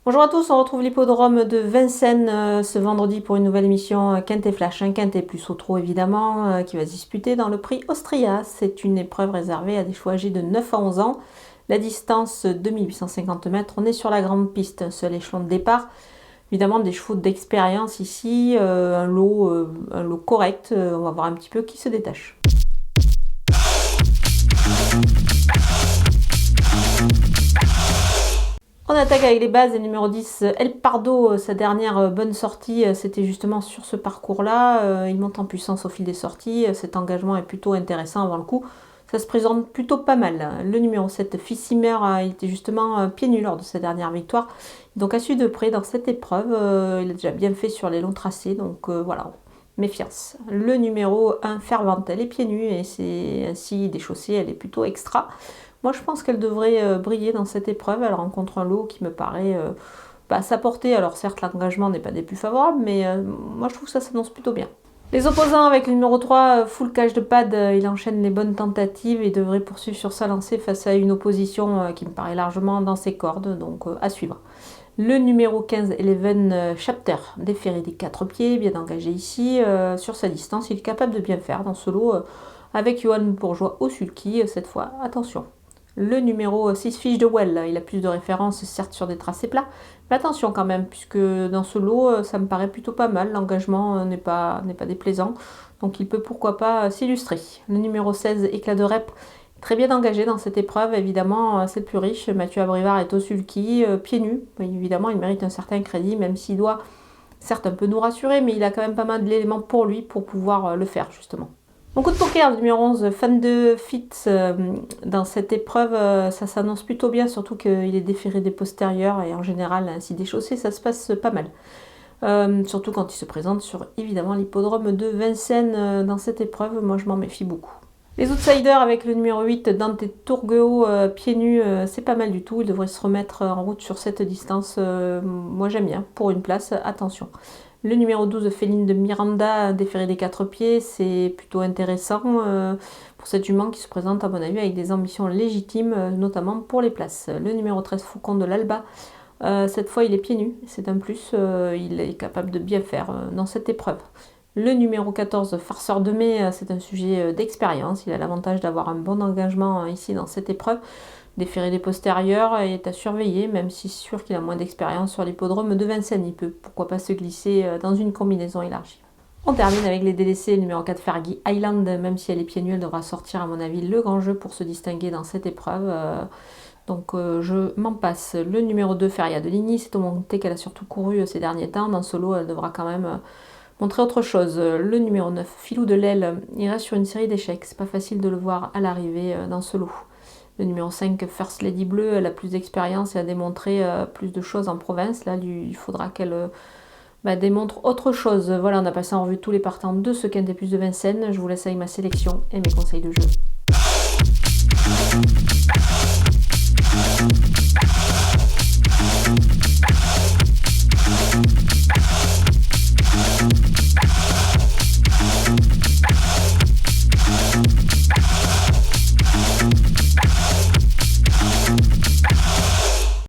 Bonjour à tous, on retrouve l'hippodrome de Vincennes ce vendredi pour une nouvelle émission Quintet Flash, un Quintet plus au trot évidemment, qui va se disputer dans le prix Austria. C'est une épreuve réservée à des chevaux âgés de 9 à 11 ans. La distance 2850 mètres, on est sur la grande piste, un seul échelon de départ. Évidemment des chevaux d'expérience ici, un lot correct, on va voir un petit peu qui se détache. On attaque avec les bases, et numéro 10, El Pardo, sa dernière bonne sortie, c'était justement sur ce parcours-là. Il monte en puissance au fil des sorties, cet engagement est plutôt intéressant avant le coup. Ça se présente plutôt pas mal. Le numéro 7, Fissimer, il était justement pieds nus lors de sa dernière victoire. Donc à suivre de près dans cette épreuve, il a déjà bien fait sur les longs tracés, donc voilà, méfiance. Le numéro 1, Fervente, elle est pieds nus et c'est ainsi déchaussée, elle est plutôt extra. Moi, je pense qu'elle devrait briller dans cette épreuve. Elle rencontre un lot qui me paraît à sa portée. Alors certes, l'engagement n'est pas des plus favorables, mais moi, je trouve que ça s'annonce plutôt bien. Les opposants avec le numéro 3, Full Cage de Pad, il enchaîne les bonnes tentatives et devrait poursuivre sur sa lancée face à une opposition qui me paraît largement dans ses cordes, donc à suivre. Le numéro 15, Eleven Chapter, déféré des 4 pieds, bien engagé ici. Sur sa distance, il est capable de bien faire dans ce lot avec Johan Bourgeois au sulky. Cette fois, attention. Le numéro 6, Fiche de Well, il a plus de références, certes sur des tracés plats, mais attention quand même, puisque dans ce lot, ça me paraît plutôt pas mal, l'engagement n'est pas déplaisant, donc il peut pourquoi pas s'illustrer. Le numéro 16, Éclat de Rep, très bien engagé dans cette épreuve, évidemment, c'est le plus riche. Mathieu Abrivard est au sulky, pieds nus, évidemment, il mérite un certain crédit, même s'il doit certes un peu nous rassurer, mais il a quand même pas mal d'éléments pour lui pour pouvoir le faire, justement. Mon coup de poker, le numéro 11, Fan de Fitz, dans cette épreuve, ça s'annonce plutôt bien, surtout qu'il est déféré des postérieurs et en général, ainsi déchaussé, ça se passe pas mal. Surtout quand il se présente sur, évidemment, l'hippodrome de Vincennes dans cette épreuve, moi je m'en méfie beaucoup. Les outsiders avec le numéro 8, Dante Tourgeo, pieds nus, c'est pas mal du tout, il devrait se remettre en route sur cette distance, moi j'aime bien, pour une place, attention. Le numéro 12, Féline de Miranda, déféré des 4 pieds, c'est plutôt intéressant pour cette jument qui se présente à mon avis avec des ambitions légitimes, notamment pour les places. Le numéro 13, Faucon de l'Alba, cette fois il est pieds nus, c'est un plus, il est capable de bien faire dans cette épreuve. Le numéro 14, Farceur de mai, c'est un sujet d'expérience, il a l'avantage d'avoir un bon engagement ici dans cette épreuve. Déféré des postérieurs est à surveiller, même si c'est sûr qu'il a moins d'expérience sur l'hippodrome de Vincennes. Il peut pourquoi pas se glisser dans une combinaison élargie. On termine avec les délaissés, le numéro 4, Fergie Island, même si elle est pieds nus, elle devra sortir à mon avis le grand jeu pour se distinguer dans cette épreuve. Donc je m'en passe. Le numéro 2, Feria de Ligny, c'est au monté qu'elle a surtout couru ces derniers temps. Dans ce lot, elle devra quand même montrer autre chose. Le numéro 9, Filou de l'Aile, il reste sur une série d'échecs. C'est pas facile de le voir à l'arrivée dans ce lot. Le numéro 5, First Lady Bleu, elle a plus d'expérience et a démontré plus de choses en province. Là, il faudra qu'elle démontre autre chose. Voilà, on a passé en revue tous les partants de ce Quintet Plus de Vincennes. Je vous laisse avec ma sélection et mes conseils de jeu.